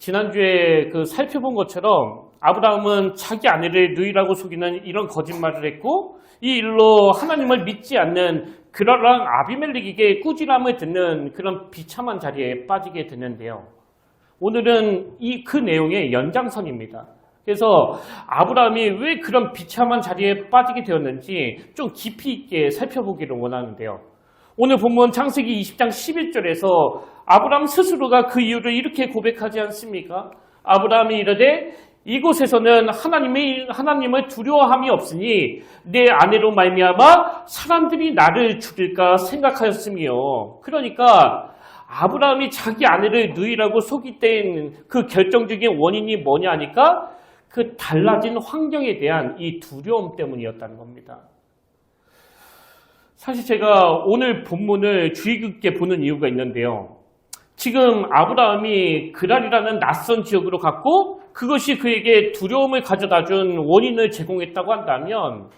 지난주에 살펴본 것처럼 아브라함은 자기 아내를 누이라고 속이는 이런 거짓말을 했고 이 일로 하나님을 믿지 않는 그러랑 아비멜렉에게 꾸지람을 듣는 그런 비참한 자리에 빠지게 됐는데요. 오늘은 그 내용의 연장선입니다. 그래서 아브라함이 왜 그런 비참한 자리에 빠지게 되었는지 좀 깊이 있게 살펴보기를 원하는데요. 오늘 본문 창세기 20장 11절에서 아브라함 스스로가 그 이유를 이렇게 고백하지 않습니까? 아브라함이 이르되 이곳에서는 하나님을 두려워함이 없으니 내 아내로 말미암아 사람들이 나를 죽일까 생각하였으며, 그러니까 아브라함이 자기 아내를 누이라고 속이된 그 결정적인 원인이 뭐냐 하니까 그 달라진 환경에 대한 이 두려움 때문이었다는 겁니다. 사실 제가 오늘 본문을 주의 깊게 보는 이유가 있는데요. 지금 아브라함이 그랄이라는 낯선 지역으로 갔고 그것이 그에게 두려움을 가져다 준 원인을 제공했다고 한다면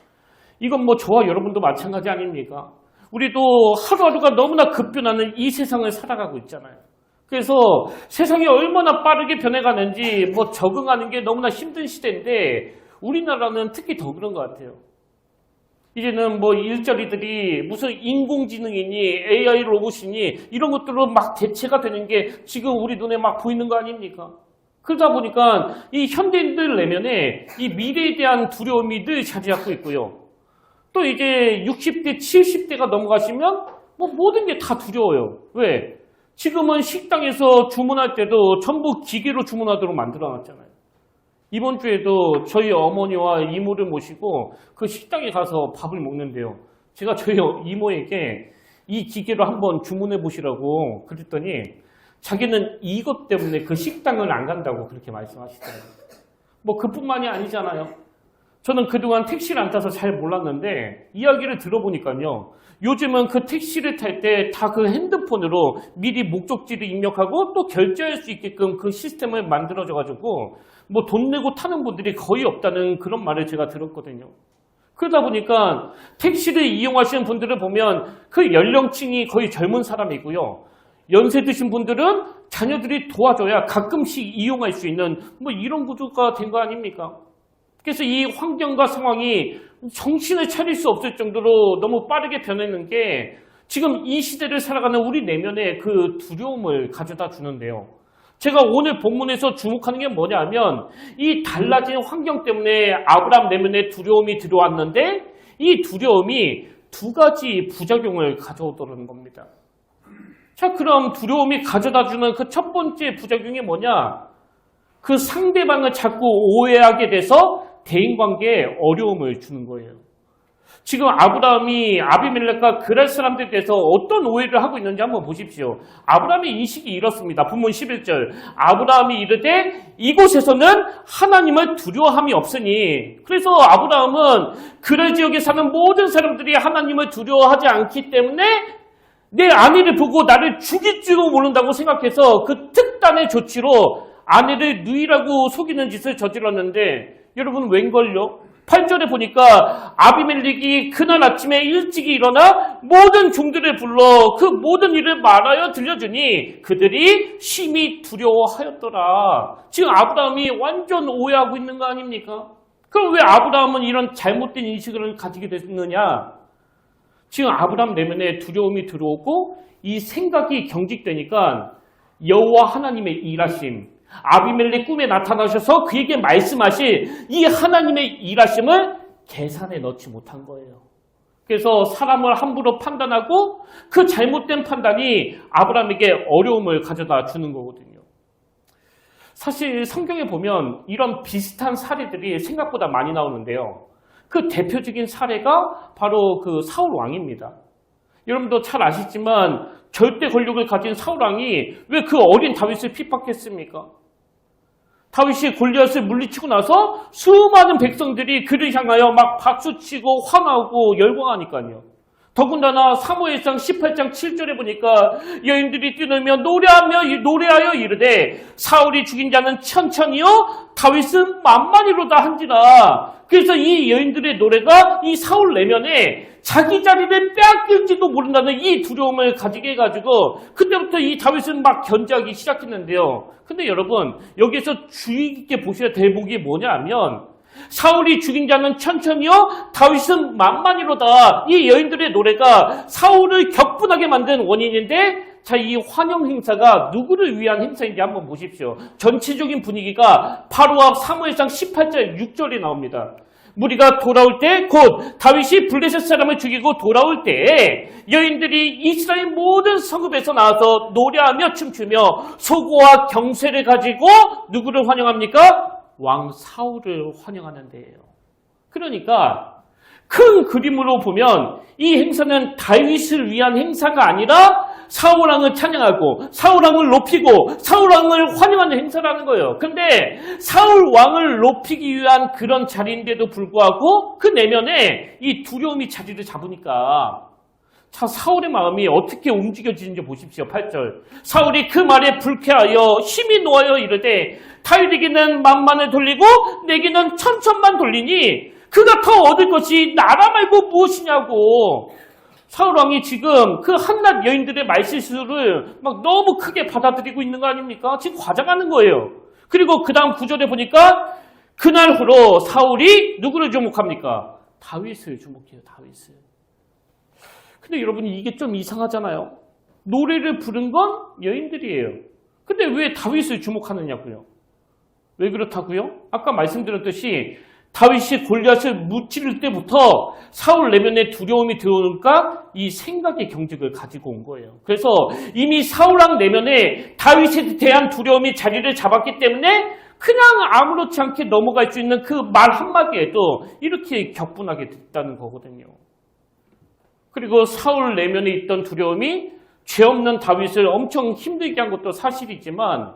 이건 저와 여러분도 마찬가지 아닙니까? 우리도 하루하루가 너무나 급변하는 이 세상을 살아가고 있잖아요. 그래서 세상이 얼마나 빠르게 변해가는지 적응하는 게 너무나 힘든 시대인데 우리나라는 특히 더 그런 것 같아요. 이제는 일자리들이 무슨 인공지능이니 AI 로봇이니 이런 것들로 막 대체가 되는 게 지금 우리 눈에 막 보이는 거 아닙니까? 그러다 보니까 이 현대인들 내면에 이 미래에 대한 두려움이 늘 자리 잡고 있고요. 또 이제 60대, 70대가 넘어가시면 모든 게 다 두려워요. 왜? 지금은 식당에서 주문할 때도 전부 기계로 주문하도록 만들어놨잖아요. 이번 주에도 저희 어머니와 이모를 모시고 그 식당에 가서 밥을 먹는데요. 제가 저희 이모에게 이 기계로 한번 주문해 보시라고 그랬더니 자기는 이것 때문에 그 식당을 안 간다고 그렇게 말씀하시더라고요. 그뿐만이 아니잖아요. 저는 그동안 택시를 안 타서 잘 몰랐는데 이야기를 들어보니까요. 요즘은 그 택시를 탈 때 다 그 핸드폰으로 미리 목적지를 입력하고 또 결제할 수 있게끔 그 시스템을 만들어줘가지고 돈 내고 타는 분들이 거의 없다는 그런 말을 제가 들었거든요. 그러다 보니까 택시를 이용하시는 분들을 보면 그 연령층이 거의 젊은 사람이고요. 연세 드신 분들은 자녀들이 도와줘야 가끔씩 이용할 수 있는 이런 구조가 된 거 아닙니까? 그래서 이 환경과 상황이 정신을 차릴 수 없을 정도로 너무 빠르게 변하는 게 지금 이 시대를 살아가는 우리 내면에 그 두려움을 가져다 주는데요. 제가 오늘 본문에서 주목하는 게 뭐냐면 이 달라진 환경 때문에 아브라함 내면에 두려움이 들어왔는데 이 두려움이 두 가지 부작용을 가져오더라는 겁니다. 자, 그럼 두려움이 가져다 주는 그 첫 번째 부작용이 뭐냐? 그 상대방을 자꾸 오해하게 돼서 대인관계에 어려움을 주는 거예요. 지금 아브라함이 아비멜렉과 그랄 사람들에 대해서 어떤 오해를 하고 있는지 한번 보십시오. 아브라함의 인식이 이렇습니다. 본문 11절. 아브라함이 이르되 이곳에서는 하나님을 두려워함이 없으니. 그래서 아브라함은 그랄 지역에 사는 모든 사람들이 하나님을 두려워하지 않기 때문에 내 아내를 보고 나를 죽일지도 모른다고 생각해서 그 특단의 조치로 아내를 누이라고 속이는 짓을 저질렀는데 여러분 웬걸요? 8절에 보니까 아비멜렉이 그날 아침에 일찍이 일어나 모든 종들을 불러 그 모든 일을 말하여 들려주니 그들이 심히 두려워하였더라. 지금 아브라함이 완전 오해하고 있는 거 아닙니까? 그럼 왜 아브라함은 이런 잘못된 인식을 가지게 됐느냐? 지금 아브라함 내면에 두려움이 들어오고 이 생각이 경직되니까 여호와 하나님의 일하심, 아비멜렉 꿈에 나타나셔서 그에게 말씀하실 이 하나님의 일하심을 계산에 넣지 못한 거예요. 그래서 사람을 함부로 판단하고 그 잘못된 판단이 아브라함에게 어려움을 가져다 주는 거거든요. 사실 성경에 보면 이런 비슷한 사례들이 생각보다 많이 나오는데요. 그 대표적인 사례가 바로 그 사울 왕입니다. 여러분도 잘 아시지만 절대 권력을 가진 사울 왕이 왜 그 어린 다윗을 핍박했습니까? 다윗이 골리앗을 물리치고 나서 수많은 백성들이 그를 향하여 막 박수치고 환호하고 열광하니까요. 더군다나 사무엘상 18장 7절에 보니까 여인들이 뛰놀며 노래하여 이르되 사울이 죽인 자는 천천히요 다윗은 만만히로다 한지라. 그래서 이 여인들의 노래가 이 사울 내면에 자기 자리를 빼앗길지도 모른다는 이 두려움을 가지게 해가지고 그때부터 이 다윗은 막 견제하기 시작했는데요. 근데 여러분 여기에서 주의 깊게 보셔야 될 대목이 뭐냐면 사울이 죽인 자는 천천히요 다윗은 만만히로다. 이 여인들의 노래가 사울을 격분하게 만든 원인인데 자, 이 환영 행사가 누구를 위한 행사인지 한번 보십시오. 전체적인 분위기가 바로 앞 사무엘상 18절 6절에 나옵니다. 무리가 돌아올 때 곧 다윗이 블레셋 사람을 죽이고 돌아올 때 여인들이 이스라엘 모든 성읍에서 나와서 노래하며 춤추며 소고와 경쇠를 가지고 누구를 환영합니까? 왕 사울을 환영하는데요. 그러니까 큰 그림으로 보면 이 행사는 다윗을 위한 행사가 아니라 사울왕을 찬양하고 사울왕을 높이고 사울왕을 환영하는 행사라는 거예요. 근데 사울왕을 높이기 위한 그런 자리인데도 불구하고 그 내면에 이 두려움이 자리를 잡으니까 자, 사울의 마음이 어떻게 움직여지는지 보십시오. 8절. 사울이 그 말에 불쾌하여 심히 노하여 이르되 다윗에게는 만만을 돌리고 내게는 천천만 돌리니 그가 더 얻을 것이 나라 말고 무엇이냐고. 사울왕이 지금 그 한낱 여인들의 말실수를 막 너무 크게 받아들이고 있는 거 아닙니까? 지금 과장하는 거예요. 그리고 그 다음 구절에 보니까 그날 후로 사울이 누구를 주목합니까? 다윗을 주목해요. 다윗을. 근데 여러분 이게 좀 이상하잖아요. 노래를 부른 건 여인들이에요. 근데 왜 다윗을 주목하느냐고요? 왜 그렇다고요? 아까 말씀드렸듯이 다윗이 골리앗을 무찌를 때부터 사울 내면에 두려움이 들어오니까 이 생각의 경직을 가지고 온 거예요. 그래서 이미 사울왕 내면에 다윗에 대한 두려움이 자리를 잡았기 때문에 그냥 아무렇지 않게 넘어갈 수 있는 그 말 한마디에도 이렇게 격분하게 됐다는 거거든요. 그리고 사울 내면에 있던 두려움이 죄 없는 다윗을 엄청 힘들게 한 것도 사실이지만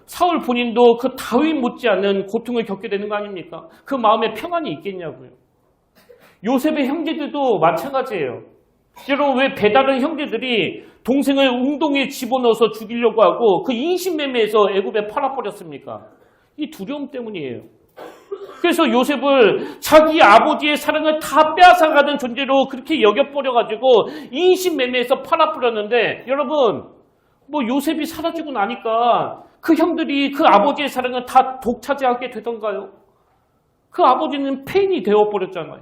사울 본인도 그 다윗 못지않은 고통을 겪게 되는 거 아닙니까? 그 마음에 평안이 있겠냐고요. 요셉의 형제들도 마찬가지예요. 여러분 왜 배다른 형제들이 동생을 웅동에 집어넣어서 죽이려고 하고 그 인신매매에서 애굽에 팔아버렸습니까? 이 두려움 때문이에요. 그래서 요셉을 자기 아버지의 사랑을 다 빼앗아가는 존재로 그렇게 여겨버려가지고 인신매매에서 팔아버렸는데 여러분 뭐 요셉이 사라지고 나니까 그 형들이 그 아버지의 사랑을 다 독차지하게 되던가요? 그 아버지는 폐인이 되어버렸잖아요.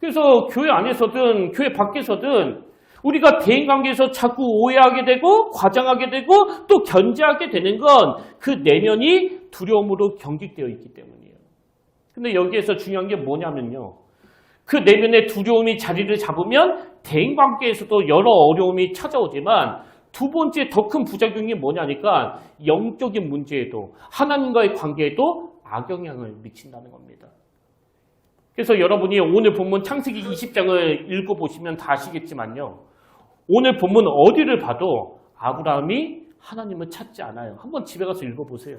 그래서 교회 안에서든 교회 밖에서든 우리가 대인관계에서 자꾸 오해하게 되고 과장하게 되고 또 견제하게 되는 건 그 내면이 두려움으로 경직되어 있기 때문이에요. 근데 여기에서 중요한 게 뭐냐면요. 그 내면의 두려움이 자리를 잡으면 대인관계에서도 여러 어려움이 찾아오지만 두 번째 더 큰 부작용이 뭐냐니까 영적인 문제에도 하나님과의 관계에도 악영향을 미친다는 겁니다. 그래서 여러분이 오늘 본문 창세기 20장을 읽어보시면 다 아시겠지만요. 오늘 본문 어디를 봐도 아브라함이 하나님을 찾지 않아요. 한번 집에 가서 읽어보세요.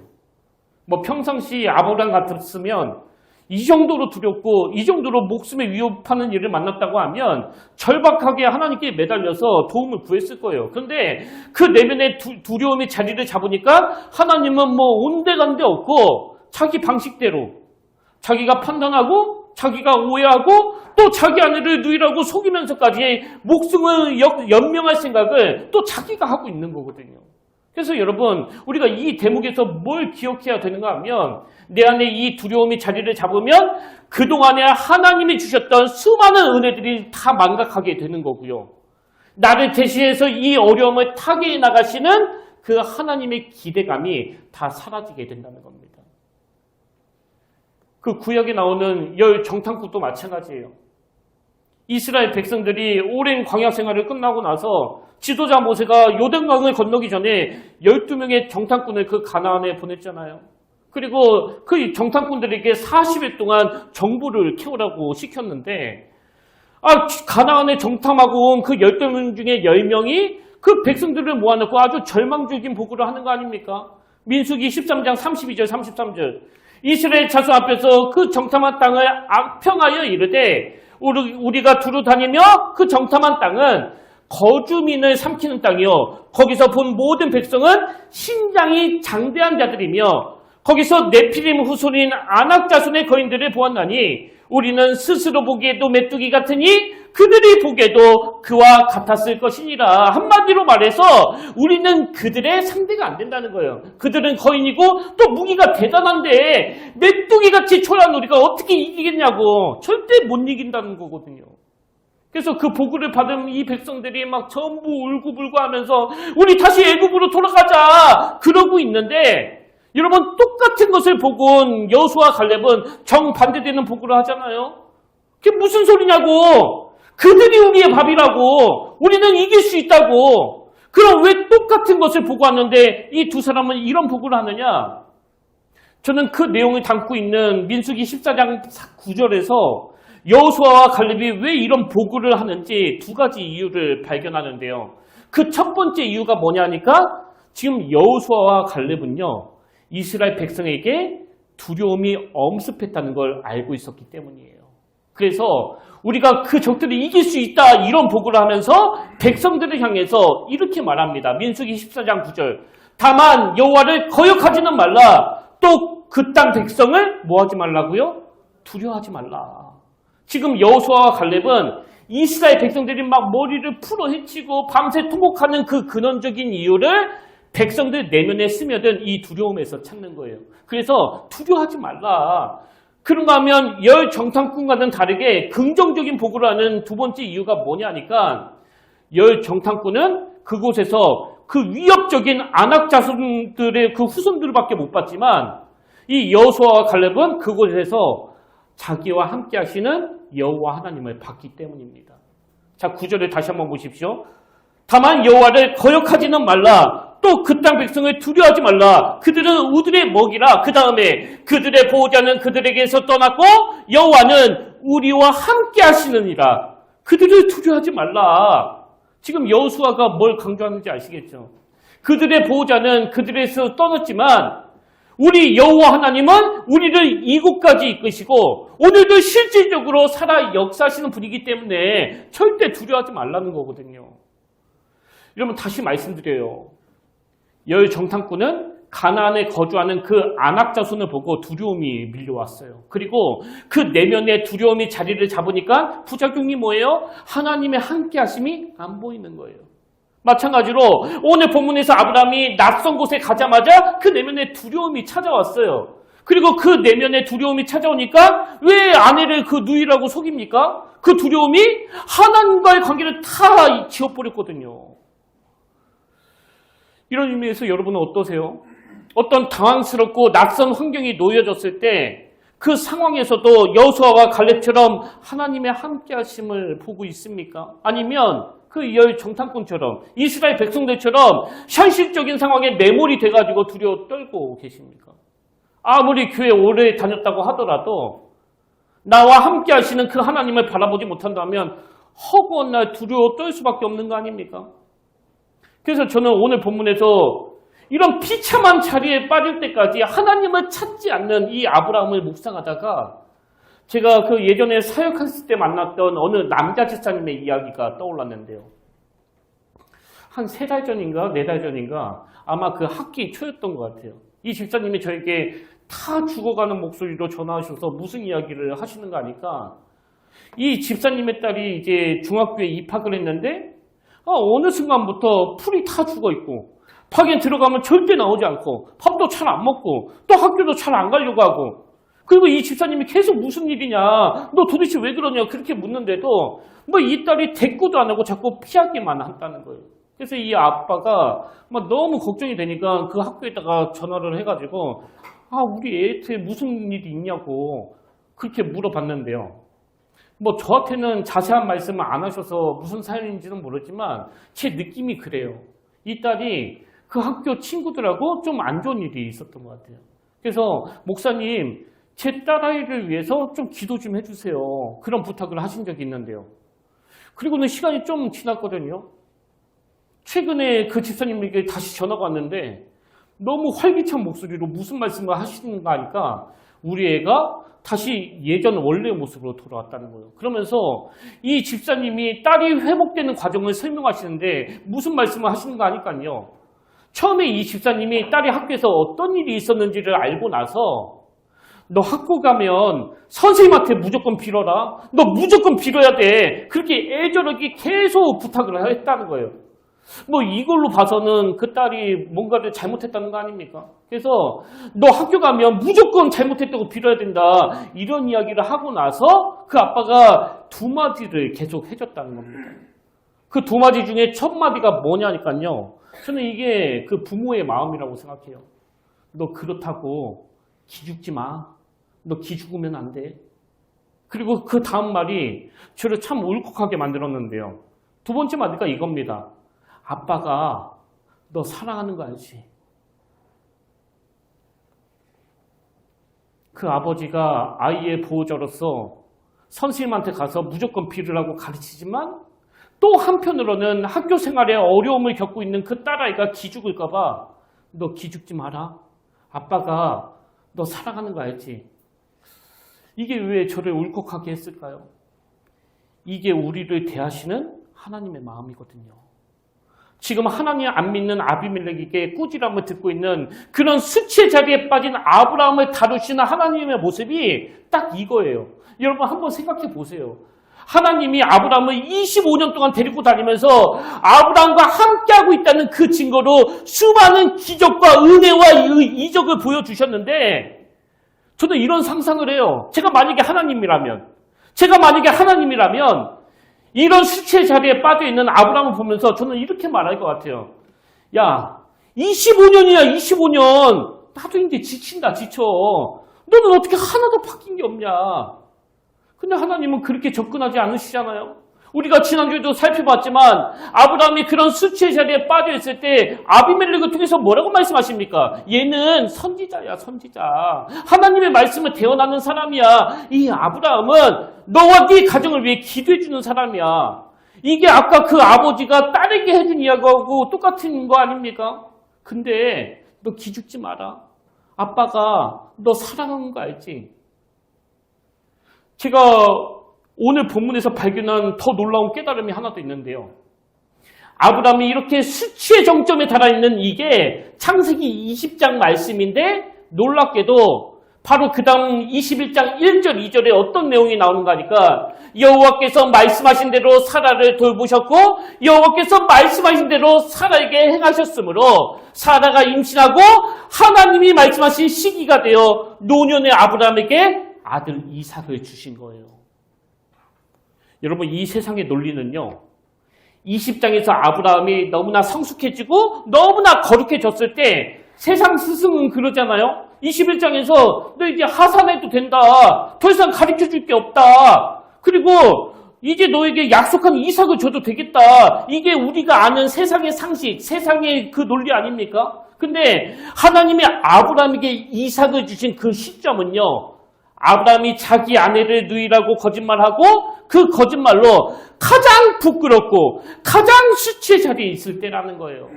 뭐 평상시 아브라함 같았으면 이 정도로 두렵고 이 정도로 목숨에 위협하는 일을 만났다고 하면 절박하게 하나님께 매달려서 도움을 구했을 거예요. 그런데 그 내면의 두려움이 자리를 잡으니까 하나님은 뭐 온데간데 없고 자기 방식대로 자기가 판단하고 자기가 오해하고 또 자기 아내를 누이라고 속이면서까지 목숨을 연명할 생각을 또 자기가 하고 있는 거거든요. 그래서 여러분 우리가 이 대목에서 뭘 기억해야 되는가 하면 내 안에 이 두려움이 자리를 잡으면 그동안에 하나님이 주셨던 수많은 은혜들이 다 망각하게 되는 거고요. 나를 대신해서 이 어려움을 타개해 나가시는 그 하나님의 기대감이 다 사라지게 된다는 겁니다. 그 구약에 나오는 열 정탐꾼도 마찬가지예요. 이스라엘 백성들이 오랜 광야 생활을 끝나고 나서 지도자 모세가 요단강을 건너기 전에 12명의 정탐꾼을 그 가나안에 보냈잖아요. 그리고 그 정탐꾼들에게 40일 동안 정보를 캐오라고 시켰는데 가나안에 정탐하고 온 그 12명 중에 10명이 그 백성들을 모아놓고 아주 절망적인 보고를 하는 거 아닙니까? 민수기 13장 32절 33절 이스라엘 자손 앞에서 그 정탐한 땅을 악평하여 이르되 우리가 두루 다니며 그 정탐한 땅은 거주민을 삼키는 땅이요 거기서 본 모든 백성은 신장이 장대한 자들이며 거기서 네피림 후손인 아낙 자손의 거인들을 보았나니 우리는 스스로 보기에도 메뚜기 같으니 그들이 보기에도 그와 같았을 것이니라. 한마디로 말해서 우리는 그들의 상대가 안 된다는 거예요. 그들은 거인이고 또 무기가 대단한데 메뚜기같이 초라한 우리가 어떻게 이기겠냐고. 절대 못 이긴다는 거거든요. 그래서 그 보고를 받은 이 백성들이 막 전부 울고불고 하면서 우리 다시 애굽으로 돌아가자 그러고 있는데, 여러분 똑같은 것을 보고 온 여호수아 갈렙은 정반대되는 보고를 하잖아요. 그게 무슨 소리냐고. 그들이 우리의 밥이라고. 우리는 이길 수 있다고. 그럼 왜 똑같은 것을 보고 왔는데 이 두 사람은 이런 보고를 하느냐? 저는 그 내용을 담고 있는 민수기 14장 9절에서 여호수아와 갈렙이 왜 이런 보고를 하는지 두 가지 이유를 발견하는데요. 그 첫 번째 이유가 뭐냐니까 지금 여호수아와 갈렙은요, 이스라엘 백성에게 두려움이 엄습했다는 걸 알고 있었기 때문이에요. 그래서 우리가 그 적들을 이길 수 있다 이런 보고를 하면서 백성들을 향해서 이렇게 말합니다. 민수기 14장 9절. 다만 여호와를 거역하지는 말라. 또 그 땅 백성을 뭐 하지 말라고요? 두려워하지 말라. 지금 여호수아와 갈렙은 이스라엘 백성들이 막 머리를 풀어 헤치고 밤새 통곡하는 그 근원적인 이유를 백성들 내면에 스며든 이 두려움에서 찾는 거예요. 그래서 두려워하지 말라. 그런가 하면 열 정탐꾼과는 다르게 긍정적인 보고를 하는 두 번째 이유가 뭐냐니까, 열 정탐꾼은 그곳에서 그 위협적인 아낙 자손들의 그 후손들밖에 못 봤지만 이 여호수아와 갈렙은 그곳에서 자기와 함께 하시는 여호와 하나님을 봤기 때문입니다. 자, 9절을 다시 한번 보십시오. 다만 여호와를 거역하지는 말라. 또 그 땅 백성을 두려워하지 말라. 그들은 우들의 먹이라. 그 다음에 그들의 보호자는 그들에게서 떠났고 여호와는 우리와 함께 하시느니라. 그들을 두려워하지 말라. 지금 여호수아가 뭘 강조하는지 아시겠죠? 그들의 보호자는 그들에서 떠났지만 우리 여호와 하나님은 우리를 이곳까지 이끄시고 오늘도 실질적으로 살아 역사하시는 분이기 때문에 절대 두려워하지 말라는 거거든요. 여러분 다시 말씀드려요. 열 정탐꾼은 가나안에 거주하는 그 아낙 자손을 보고 두려움이 밀려왔어요. 그리고 그 내면에 두려움이 자리를 잡으니까 부작용이 뭐예요? 하나님의 함께 하심이 안 보이는 거예요. 마찬가지로 오늘 본문에서 아브라함이 낯선 곳에 가자마자 그 내면에 두려움이 찾아왔어요. 그리고 그 내면에 두려움이 찾아오니까 왜 아내를 그 누이라고 속입니까? 그 두려움이 하나님과의 관계를 다 지워버렸거든요. 이런 의미에서 여러분은 어떠세요? 어떤 당황스럽고 낯선 환경이 놓여졌을 때 그 상황에서도 여호수아와 갈렙처럼 하나님의 함께하심을 보고 있습니까? 아니면 그 열 정탐꾼처럼 이스라엘 백성들처럼 현실적인 상황에 매몰이 돼가지고 두려워 떨고 계십니까? 아무리 교회 오래 다녔다고 하더라도 나와 함께 하시는 그 하나님을 바라보지 못한다면 허구한 날 두려워 떨 수밖에 없는 거 아닙니까? 그래서 저는 오늘 본문에서 이런 비참한 자리에 빠질 때까지 하나님을 찾지 않는 이 아브라함을 묵상하다가 제가 그 예전에 사역했을 때 만났던 어느 남자 집사님의 이야기가 떠올랐는데요. 한 3달 전인가 4달 전인가 아마 그 학기 초였던 것 같아요. 이 집사님이 저에게 다 죽어가는 목소리로 전화하셔서 무슨 이야기를 하시는가 하니까 이 집사님의 딸이 이제 중학교에 입학을 했는데 어느 순간부터 풀이 다 죽어 있고 방에 들어가면 절대 나오지 않고 밥도 잘 안 먹고 또 학교도 잘 안 가려고 하고, 그리고 이 집사님이 계속 무슨 일이냐, 너 도대체 왜 그러냐 그렇게 묻는데도 뭐 이 딸이 대꾸도 안 하고 자꾸 피하기만 한다는 거예요. 그래서 이 아빠가 막 너무 걱정이 되니까 그 학교에다가 전화를 해가지고 우리 애한테 무슨 일이 있냐고 그렇게 물어봤는데요. 뭐 저한테는 자세한 말씀을 안 하셔서 무슨 사연인지는 모르지만 제 느낌이 그래요. 이 딸이 그 학교 친구들하고 좀 안 좋은 일이 있었던 것 같아요. 그래서 목사님 제 딸아이를 위해서 좀 기도 좀 해주세요. 그런 부탁을 하신 적이 있는데요. 그리고는 시간이 좀 지났거든요. 최근에 그 집사님에게 다시 전화가 왔는데 너무 활기찬 목소리로 무슨 말씀을 하시는가 하니까 우리 애가 다시 예전 원래의 모습으로 돌아왔다는 거예요. 그러면서 이 집사님이 딸이 회복되는 과정을 설명하시는데 무슨 말씀을 하시는가 하니까요. 처음에 이 집사님이 딸이 학교에서 어떤 일이 있었는지를 알고 나서 너 학교 가면 선생님한테 무조건 빌어라. 너 무조건 빌어야 돼. 그렇게 애절하게 계속 부탁을 했다는 거예요. 뭐 이걸로 봐서는 그 딸이 뭔가를 잘못했다는 거 아닙니까? 그래서 너 학교 가면 무조건 잘못했다고 빌어야 된다. 이런 이야기를 하고 나서 그 아빠가 두 마디를 계속 해줬다는 겁니다. 그 두 마디 중에 첫 마디가 뭐냐니까요. 저는 이게 그 부모의 마음이라고 생각해요. 너 그렇다고 기죽지 마. 너 기죽으면 안 돼. 그리고 그 다음 말이 저를 참 울컥하게 만들었는데요. 두 번째 마디가 이겁니다. 아빠가 너 사랑하는 거 알지? 그 아버지가 아이의 보호자로서 선생님한테 가서 무조건 빌으라고 가르치지만 또 한편으로는 학교 생활에 어려움을 겪고 있는 그 딸아이가 기죽을까 봐 너 기죽지 마라. 아빠가 너 사랑하는 거 알지? 이게 왜 저를 울컥하게 했을까요? 이게 우리를 대하시는 하나님의 마음이거든요. 지금 하나님 안 믿는 아비멜렉에게 꾸지람을 듣고 있는 그런 수치의 자리에 빠진 아브라함을 다루시는 하나님의 모습이 딱 이거예요. 여러분 한번 생각해 보세요. 하나님이 아브라함을 25년 동안 데리고 다니면서 아브라함과 함께하고 있다는 그 증거로 수많은 기적과 은혜와 이적을 보여주셨는데 저는 이런 상상을 해요. 제가 만약에 하나님이라면 이런 수치의 자리에 빠져있는 아브라함을 보면서 저는 이렇게 말할 것 같아요. 야, 25년이야, 25년. 나도 이제 지친다, 지쳐. 너는 어떻게 하나도 바뀐 게 없냐. 근데 하나님은 그렇게 접근하지 않으시잖아요. 우리가 지난주에도 살펴봤지만 아브라함이 그런 수치의 자리에 빠져있을 때 아비멜렉을 통해서 뭐라고 말씀하십니까? 얘는 선지자야, 선지자. 하나님의 말씀을 대언하는 사람이야. 이 아브라함은 너와 네 가정을 위해 기도해주는 사람이야. 이게 아까 그 아버지가 딸에게 해준 이야기하고 똑같은 거 아닙니까? 근데 너 기죽지 마라. 아빠가 너 사랑하는 거 알지? 제가 오늘 본문에서 발견한 더 놀라운 깨달음이 하나 더 있는데요. 아브라함이 이렇게 수치의 정점에 달아있는 이게 창세기 20장 말씀인데 놀랍게도 바로 그 다음 21장 1절 2절에 어떤 내용이 나오는가 하니까 여호와께서 말씀하신 대로 사라를 돌보셨고 여호와께서 말씀하신 대로 사라에게 행하셨으므로 사라가 임신하고 하나님이 말씀하신 시기가 되어 노년의 아브라함에게 아들 이삭을 주신 거예요. 여러분 이 세상의 논리는요. 20장에서 아브라함이 너무나 성숙해지고 너무나 거룩해졌을 때 세상 스승은 그러잖아요. 21장에서 너 이제 하산해도 된다. 더 이상 가르쳐줄 게 없다. 그리고 이제 너에게 약속한 이삭을 줘도 되겠다. 이게 우리가 아는 세상의 상식, 세상의 그 논리 아닙니까? 근데 하나님이 아브라함에게 이삭을 주신 그 시점은요. 아브라함이 자기 아내를 누이라고 거짓말하고 그 거짓말로 가장 부끄럽고 가장 수치의 자리에 있을 때라는 거예요.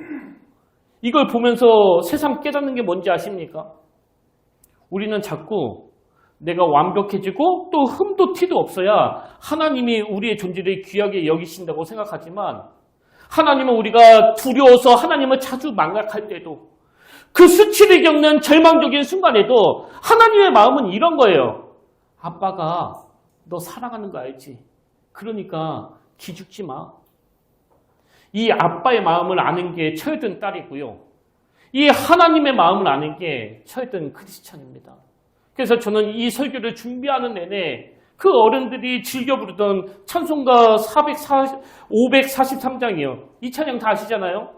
이걸 보면서 새삼 깨닫는 게 뭔지 아십니까? 우리는 자꾸 내가 완벽해지고 또 흠도 티도 없어야 하나님이 우리의 존재를 귀하게 여기신다고 생각하지만 하나님은 우리가 두려워서 하나님을 자주 망각할 때도 그 수치를 겪는 절망적인 순간에도 하나님의 마음은 이런 거예요. 아빠가 너 사랑하는 거 알지? 그러니까 기죽지 마. 이 아빠의 마음을 아는 게 철든 딸이고요. 이 하나님의 마음을 아는 게 철든 크리스찬입니다. 그래서 저는 이 설교를 준비하는 내내 그 어른들이 즐겨 부르던 찬송가 543장이요. 이 찬양 다 아시잖아요.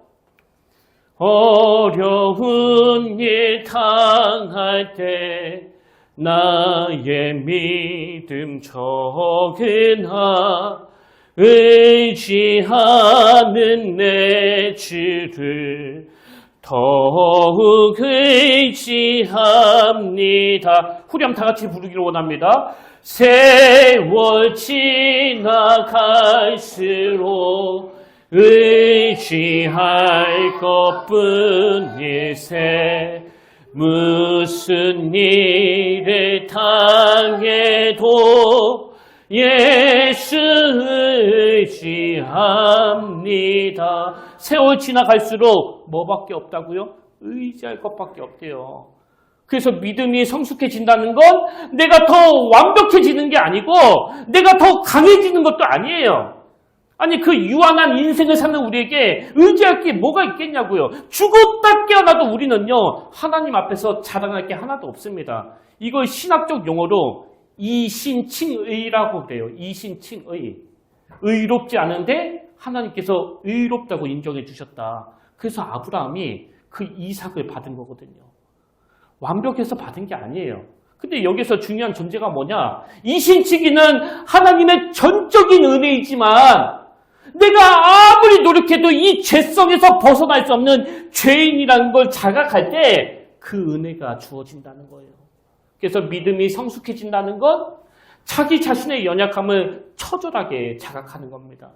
어려운 일 당할 때 나의 믿음 적으나 의지하는 내 주를 더욱 의지합니다. 후렴 다 같이 부르기를 원합니다. 세월 지나갈수록 의지할 것뿐일세 무슨 일을 당해도 예수 의지합니다. 세월 지나갈수록 뭐밖에 없다고요? 의지할 것밖에 없대요. 그래서 믿음이 성숙해진다는 건 내가 더 완벽해지는 게 아니고 내가 더 강해지는 것도 아니에요. 아니 그 유한한 인생을 사는 우리에게 의지할 게 뭐가 있겠냐고요. 죽었다 깨어나도 우리는요 하나님 앞에서 자랑할 게 하나도 없습니다. 이걸 신학적 용어로 이신칭의라고 그래요. 이신칭의. 의롭지 않은데 하나님께서 의롭다고 인정해 주셨다. 그래서 아브라함이 그 이삭을 받은 거거든요. 완벽해서 받은 게 아니에요. 근데 여기서 중요한 존재가 뭐냐? 이신치기는 하나님의 전적인 은혜이지만 내가 아무리 노력해도 이 죄성에서 벗어날 수 없는 죄인이라는 걸 자각할 때 그 은혜가 주어진다는 거예요. 그래서 믿음이 성숙해진다는 건 자기 자신의 연약함을 처절하게 자각하는 겁니다.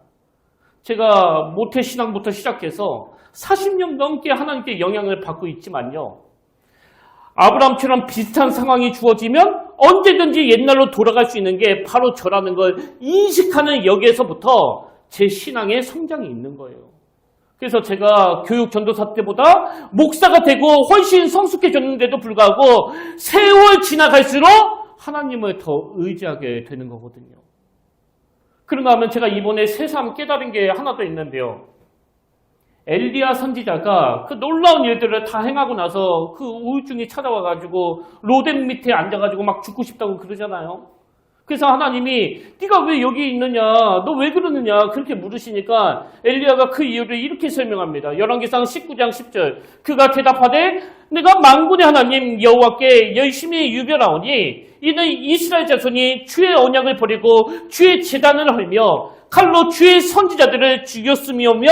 제가 모태신앙부터 시작해서 40년 넘게 하나님께 영향을 받고 있지만요. 아브라함처럼 비슷한 상황이 주어지면 언제든지 옛날로 돌아갈 수 있는 게 바로 저라는 걸 인식하는 여기에서부터 제 신앙의 성장이 있는 거예요. 그래서 제가 교육 전도사 때보다 목사가 되고 훨씬 성숙해졌는데도 불구하고 세월 지나갈수록 하나님을 더 의지하게 되는 거거든요. 그런가 하면 제가 이번에 새삼 깨달은 게 하나 더 있는데요. 엘리야 선지자가 그 놀라운 일들을 다 행하고 나서 그 우울증이 찾아와가지고 로뎀 밑에 앉아가지고 막 죽고 싶다고 그러잖아요. 그래서 하나님이 네가 왜 여기 있느냐, 너 왜 그러느냐 그렇게 물으시니까 엘리야가 그 이유를 이렇게 설명합니다. 열왕기상 19장 10절 그가 대답하되 내가 만군의 하나님 여호와께 열심히 유별하오니 이는 이스라엘 자손이 주의 언약을 버리고 주의 제단을 헐며 칼로 주의 선지자들을 죽였으며며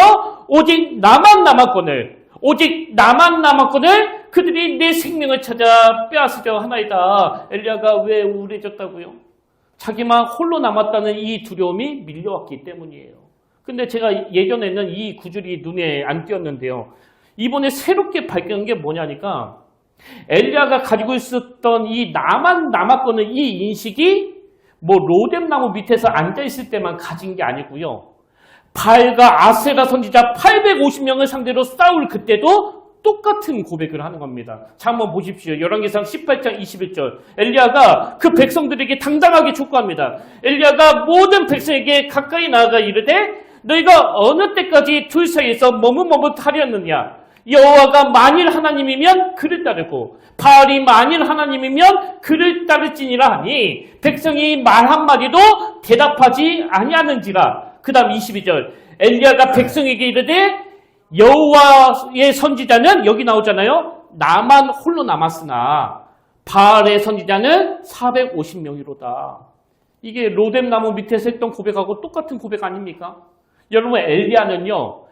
오직 나만 남았거늘 그들이 내 생명을 찾아 빼앗으려 하나이다. 엘리야가 왜 우울해졌다고요? 자기만 홀로 남았다는 이 두려움이 밀려왔기 때문이에요. 근데 제가 예전에는 이 구절이 눈에 안 띄었는데요. 이번에 새롭게 발견한 게 뭐냐니까 엘리야가 가지고 있었던 이 나만 남았거늘 이 인식이 뭐 로뎀나무 밑에서 앉아있을 때만 가진 게 아니고요. 바알과 아세라 선지자 850명을 상대로 싸울 그때도 똑같은 고백을 하는 겁니다. 자, 한번 보십시오. 열왕기상 18장 21절. 엘리야가 그 백성들에게 당당하게 촉구합니다. 엘리야가 모든 백성에게 가까이 나아가 이르되 너희가 어느 때까지 둘 사이에서 머뭇머뭇하렸느냐? 여호와가 만일 하나님이면 그를 따르고 바알이 만일 하나님이면 그를 따를지니라 하니 백성이 말 한마디도 대답하지 아니하는지라. 그 다음 22절. 엘리야가 백성에게 이르되 여호와의 선지자는 여기 나오잖아요. 나만 홀로 남았으나 바알의 선지자는 450명이로다. 이게 로뎀나무 밑에서 했던 고백하고 똑같은 고백 아닙니까? 여러분 엘리야는요.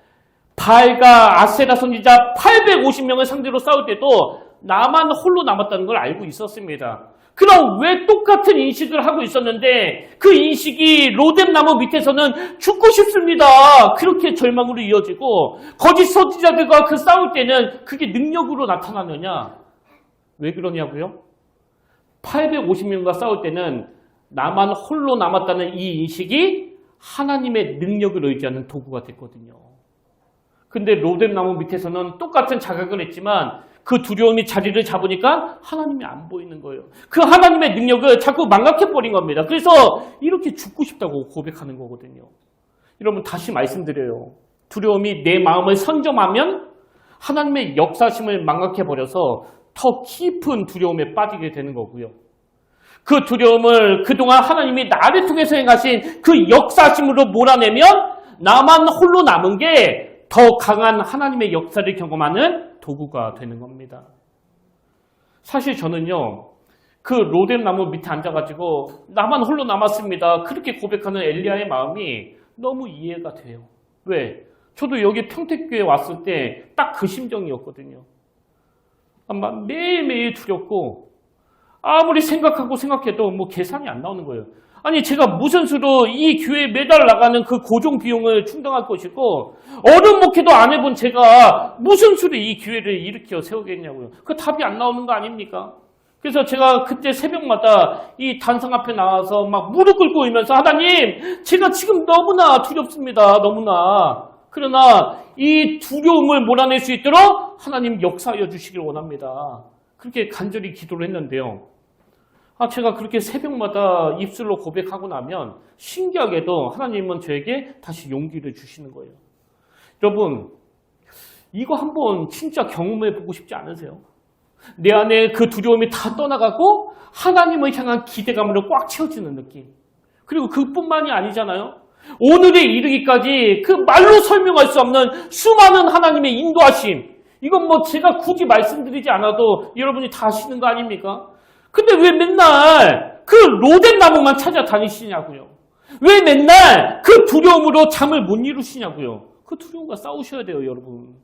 바알과 아세라 선지자 850명을 상대로 싸울 때도 나만 홀로 남았다는 걸 알고 있었습니다. 그럼 왜 똑같은 인식을 하고 있었는데 그 인식이 로뎀나무 밑에서는 죽고 싶습니다. 그렇게 절망으로 이어지고 거짓 선지자들과 그 싸울 때는 그게 능력으로 나타나느냐? 왜 그러냐고요? 850명과 싸울 때는 나만 홀로 남았다는 이 인식이 하나님의 능력을 의지하는 도구가 됐거든요. 근데 로뎀나무 밑에서는 똑같은 자각을 했지만 그 두려움이 자리를 잡으니까 하나님이 안 보이는 거예요. 그 하나님의 능력을 자꾸 망각해버린 겁니다. 그래서 이렇게 죽고 싶다고 고백하는 거거든요. 여러분 다시 말씀드려요. 두려움이 내 마음을 선점하면 하나님의 역사심을 망각해버려서 더 깊은 두려움에 빠지게 되는 거고요. 그 두려움을 그동안 하나님이 나를 통해서 행하신 그 역사심으로 몰아내면 나만 홀로 남은 게 더 강한 하나님의 역사를 경험하는 도구가 되는 겁니다. 사실 저는요. 그 로뎀나무 밑에 앉아가지고 나만 홀로 남았습니다. 그렇게 고백하는 엘리야의 마음이 너무 이해가 돼요. 왜? 저도 여기 평택교회 왔을 때 딱 그 심정이었거든요. 아마 매일매일 두렵고 아무리 생각해도 뭐 계산이 안 나오는 거예요. 아니 제가 무슨 수로 이 교회에 매달 나가는 그 고정 비용을 충당할 것이고 어른 목회도 안 해본 제가 무슨 수로 이 교회를 일으켜 세우겠냐고요. 그 답이 안 나오는 거 아닙니까? 그래서 제가 그때 새벽마다 이 단상 앞에 나와서 막 무릎 꿇고 울면서 하나님 제가 지금 너무나 두렵습니다. 너무나. 그러나 이 두려움을 몰아낼 수 있도록 하나님 역사하여 주시길 원합니다. 그렇게 간절히 기도를 했는데요. 제가 그렇게 새벽마다 입술로 고백하고 나면 신기하게도 하나님은 저에게 다시 용기를 주시는 거예요. 여러분, 이거 한번 진짜 경험해 보고 싶지 않으세요? 내 안에 그 두려움이 다 떠나가고 하나님을 향한 기대감으로 꽉 채워지는 느낌. 그리고 그뿐만이 아니잖아요. 오늘에 이르기까지 그 말로 설명할 수 없는 수많은 하나님의 인도하심. 이건 뭐 제가 굳이 말씀드리지 않아도 여러분이 다 아시는 거 아닙니까? 근데 왜 맨날 그 로뎀 나무만 찾아다니시냐고요. 왜 맨날 그 두려움으로 잠을 못 이루시냐고요. 그 두려움과 싸우셔야 돼요, 여러분.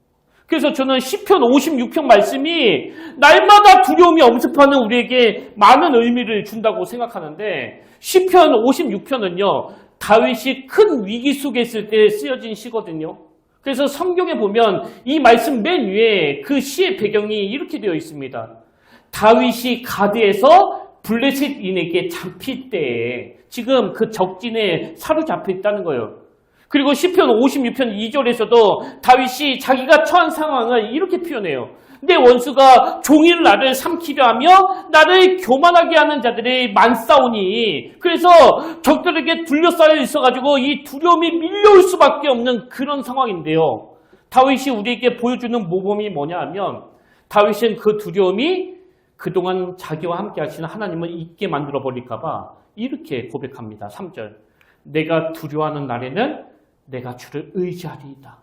그래서 저는 시편 56편 말씀이 날마다 두려움이 엄습하는 우리에게 많은 의미를 준다고 생각하는데 시편 56편은요. 다윗이 큰 위기 속에 있을 때 쓰여진 시거든요. 그래서 성경에 보면 이 말씀 맨 위에 그 시의 배경이 이렇게 되어 있습니다. 다윗이 가드에서 블레셋인에게 잡힐 때에 지금 그 적진에 사로잡혀 있다는 거예요. 그리고 시편 56편 2절에서도 다윗이 자기가 처한 상황을 이렇게 표현해요. 내 원수가 종일 나를 삼키려 하며 나를 교만하게 하는 자들이 많사오니 그래서 적들에게 둘러싸여 있어가지고 이 두려움이 밀려올 수밖에 없는 그런 상황인데요. 다윗이 우리에게 보여주는 모범이 뭐냐 하면 다윗은 그 두려움이 그동안 자기와 함께 하시는 하나님을 잊게 만들어 버릴까 봐 이렇게 고백합니다. 3절. 내가 두려워하는 날에는 내가 주를 의지하리이다.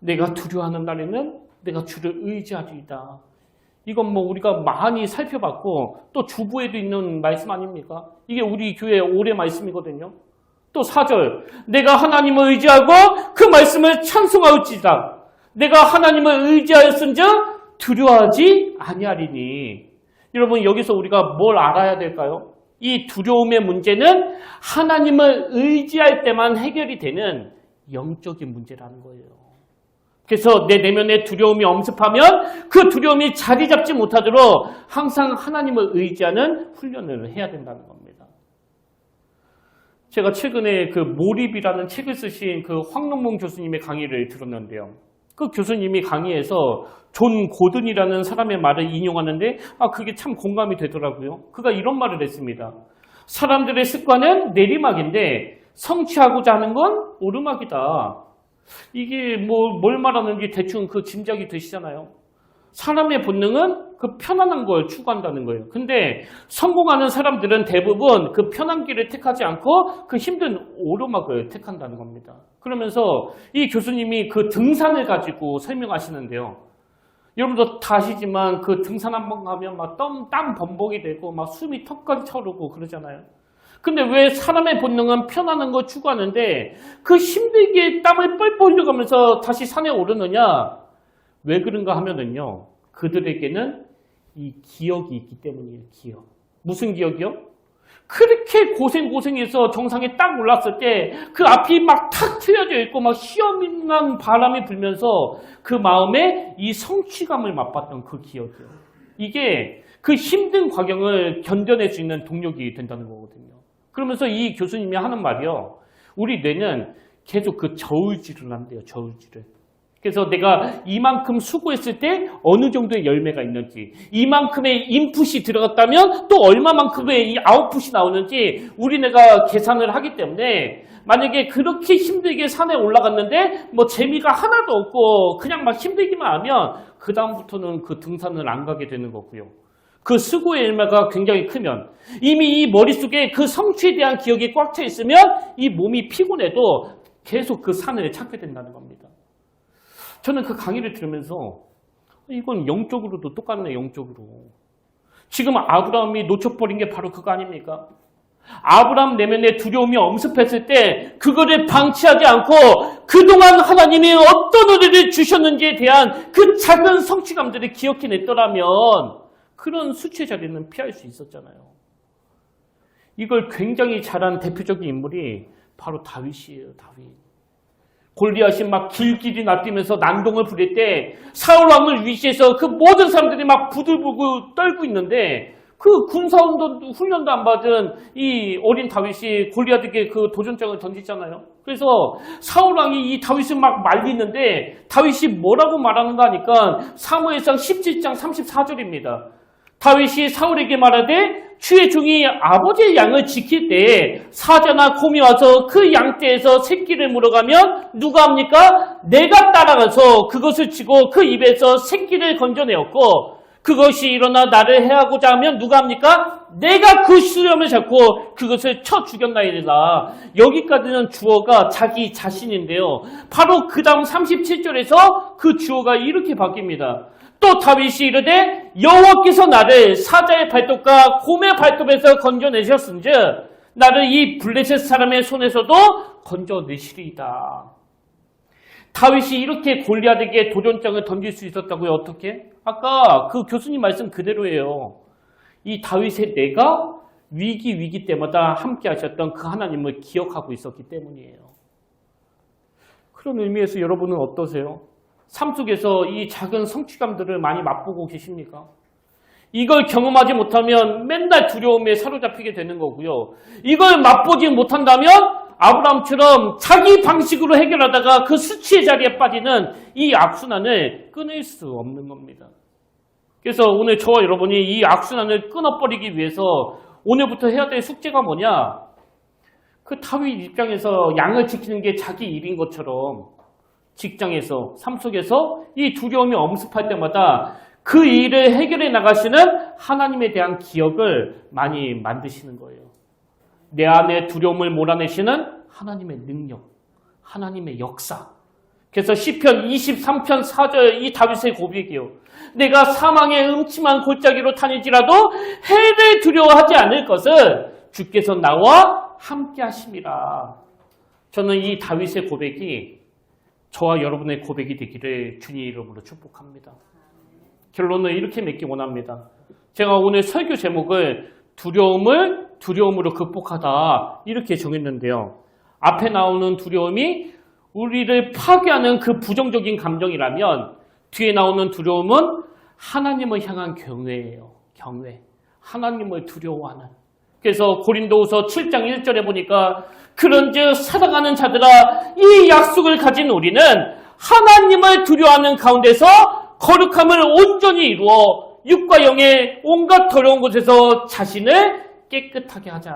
내가 두려워하는 날에는 내가 주를 의지하리이다. 이건 뭐 우리가 많이 살펴봤고 또 주부에도 있는 말씀 아닙니까? 이게 우리 교회 올해 말씀이거든요. 또 4절. 내가 하나님을 의지하고 그 말씀을 찬송하였지다. 내가 하나님을 의지하였은즉 두려워하지 아니하리니. 여러분 여기서 우리가 뭘 알아야 될까요? 이 두려움의 문제는 하나님을 의지할 때만 해결이 되는 영적인 문제라는 거예요. 그래서 내 내면에 두려움이 엄습하면 그 두려움이 자리 잡지 못하도록 항상 하나님을 의지하는 훈련을 해야 된다는 겁니다. 제가 최근에 그 몰입이라는 책을 쓰신 그 황능봉 교수님의 강의를 들었는데요. 그 교수님이 강의에서 존 고든이라는 사람의 말을 인용하는데 그게 참 공감이 되더라고요. 그가 이런 말을 했습니다. 사람들의 습관은 내리막인데 성취하고자 하는 건 오르막이다. 이게 뭘 말하는지 대충 그 짐작이 되시잖아요. 사람의 본능은 그 편안한 걸 추구한다는 거예요. 근데 성공하는 사람들은 대부분 그 편한 길을 택하지 않고 그 힘든 오르막을 택한다는 겁니다. 그러면서 이 교수님이 그 등산을 가지고 설명하시는데요. 여러분도 다 아시지만 그 등산 한번 가면 막 땀 범벅이 되고 막 숨이 턱까지 차오르고 그러잖아요. 근데 왜 사람의 본능은 편안한 걸 추구하는데 그 힘들게 땀을 뻘뻘 흘려가면서 다시 산에 오르느냐? 왜 그런가 하면은요. 그들에게는 이 기억이 있기 때문이에요. 기억. 무슨 기억이요? 그렇게 고생해서 정상에 딱 올랐을 때 그 앞이 막 탁 트여져 있고 막 시원한 바람이 불면서 그 마음에 이 성취감을 맛봤던 그 기억이요. 이게 그 힘든 과정을 견뎌낼 수 있는 동력이 된다는 거거든요. 그러면서 이 교수님이 하는 말이요. 우리 뇌는 계속 그 저울질을 한대요. 저울질을. 그래서 내가 이만큼 수고했을 때 어느 정도의 열매가 있는지, 이만큼의 인풋이 들어갔다면 또 얼마만큼의 이 아웃풋이 나오는지 우리네가 계산을 하기 때문에 만약에 그렇게 힘들게 산에 올라갔는데 뭐 재미가 하나도 없고 그냥 막 힘들기만 하면 그 다음부터는 그 등산을 안 가게 되는 거고요. 그 수고의 열매가 굉장히 크면 이미 이 머릿속에 그 성취에 대한 기억이 꽉 차 있으면 이 몸이 피곤해도 계속 그 산을 찾게 된다는 겁니다. 저는 그 강의를 들으면서 이건 영적으로도 똑같네, 영적으로. 지금 아브라함이 놓쳐버린 게 바로 그거 아닙니까? 아브라함 내면에 두려움이 엄습했을 때 그거를 방치하지 않고 그동안 하나님이 어떤 은혜를 주셨는지에 대한 그 작은 성취감들을 기억해냈더라면 그런 수치의 자리는 피할 수 있었잖아요. 이걸 굉장히 잘한 대표적인 인물이 바로 다윗이에요. 다윗. 골리앗이 막 길길이 낯뛰면서 난동을 부릴 때 사울 왕을 위시해서 그 모든 사람들이 막 부들부들 떨고 있는데 그 군사 훈련도 안 받은 이 어린 다윗이 골리앗에게 그 도전장을 던지잖아요. 그래서 사울왕이 이 다윗을 막 말리는데 다윗이 뭐라고 말하는가 하니까 사무엘상 17장 34절입니다. 다윗이 사울에게 말하되 주의 종이 아버지의 양을 지킬 때에 사자나 곰이 와서 그 양떼에서 새끼를 물어가면 누가 합니까? 내가 따라가서 그것을 치고 그 입에서 새끼를 건져내었고 그것이 일어나 나를 해하고자 하면 누가 합니까? 내가 그 수염을 잡고 그것을 쳐 죽였나이다. 여기까지는 주어가 자기 자신인데요. 바로 그 다음 37절에서 그 주어가 이렇게 바뀝니다. 또 다윗이 이르되 여호와께서 나를 사자의 발톱과 곰의 발톱에서 건져내셨은즉 나를 이 블레셋 사람의 손에서도 건져내시리이다. 다윗이 이렇게 골리앗에게 도전장을 던질 수 있었다고요? 어떻게? 아까 그 교수님 말씀 그대로예요. 이 다윗의 내가 위기 때마다 함께 하셨던 그 하나님을 기억하고 있었기 때문이에요. 그런 의미에서 여러분은 어떠세요? 삶 속에서 이 작은 성취감들을 많이 맛보고 계십니까? 이걸 경험하지 못하면 맨날 두려움에 사로잡히게 되는 거고요. 이걸 맛보지 못한다면 아브라함처럼 자기 방식으로 해결하다가 그 수치의 자리에 빠지는 이 악순환을 끊을 수 없는 겁니다. 그래서 오늘 저와 여러분이 이 악순환을 끊어버리기 위해서 오늘부터 해야 될 숙제가 뭐냐? 그 다윗 입장에서 양을 지키는 게 자기 일인 것처럼 직장에서, 삶 속에서 이 두려움이 엄습할 때마다 그 일을 해결해 나가시는 하나님에 대한 기억을 많이 만드시는 거예요. 내 안에 두려움을 몰아내시는 하나님의 능력, 하나님의 역사. 그래서 시편 23편 4절 이 다윗의 고백이요. 내가 사망의 음침한 골짜기로 다니지라도 해를 두려워하지 않을 것을 주께서 나와 함께 하심이라. 저는 이 다윗의 고백이 저와 여러분의 고백이 되기를 주님 이름으로 축복합니다. 결론을 이렇게 맺기 원합니다. 제가 오늘 설교 제목을 두려움으로 극복하다 이렇게 정했는데요. 앞에 나오는 두려움이 우리를 파괴하는 그 부정적인 감정이라면 뒤에 나오는 두려움은 하나님을 향한 경외예요. 경외. 하나님을 두려워하는. 그래서 고린도후서 7장 1절에 보니까 그런즉 사랑하는 자들아 이 약속을 가진 우리는 하나님을 두려워하는 가운데서 거룩함을 온전히 이루어 육과 영의 온갖 더러운 곳에서 자신을 깨끗하게 하자.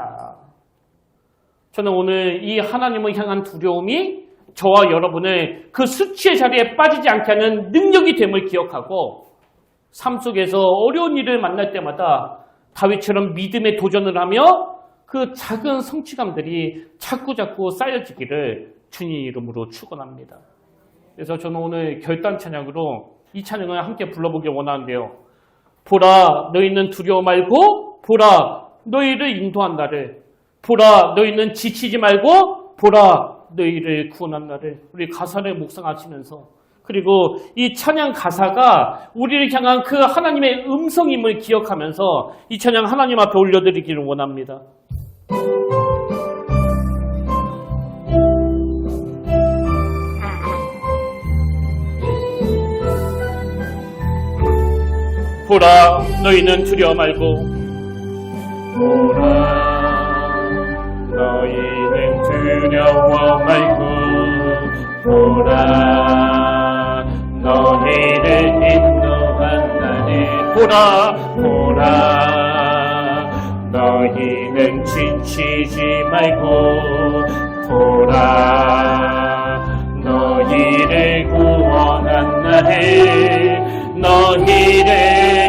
저는 오늘 이 하나님을 향한 두려움이 저와 여러분을 그 수치의 자리에 빠지지 않게 하는 능력이 됨을 기억하고 삶 속에서 어려운 일을 만날 때마다 다윗처럼 믿음의 도전을 하며 그 작은 성취감들이 자꾸자꾸 쌓여지기를 주님 이름으로 축원합니다. 그래서 저는 오늘 결단 찬양으로 이 찬양을 함께 불러보기 원하는데요. 보라 너희는 두려워 말고 보라 너희를 인도한 나를 보라 너희는 지치지 말고 보라 너희를 구원한 나를. 우리 가사를 묵상하시면서 그리고 이 찬양 가사가 우리를 향한 그 하나님의 음성임을 기억하면서 이 찬양 하나님 앞에 올려드리기를 원합니다. 보라 너희는 두려워 말고 보라 너희는 두려워 말고 보라 너희를 인도한 나를 보라 너희는 지치지 말고 보라 너희를 구원한 나를 너희를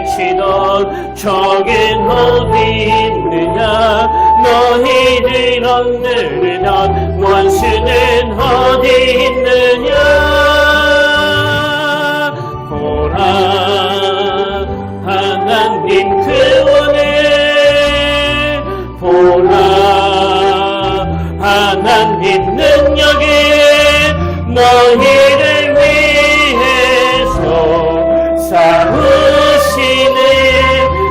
치던 적은 어디 있느냐 너희를 억누르던 원수는 어디 있느냐 보라 하나님 구원을 보라 하나님 능력이 너희를 위해서 싸우시는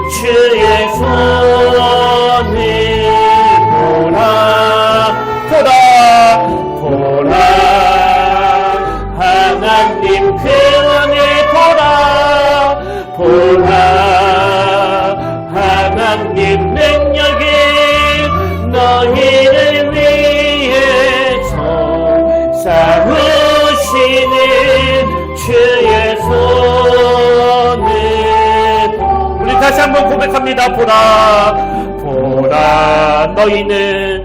주의 손을 보라 시작합니다. 보라 너희는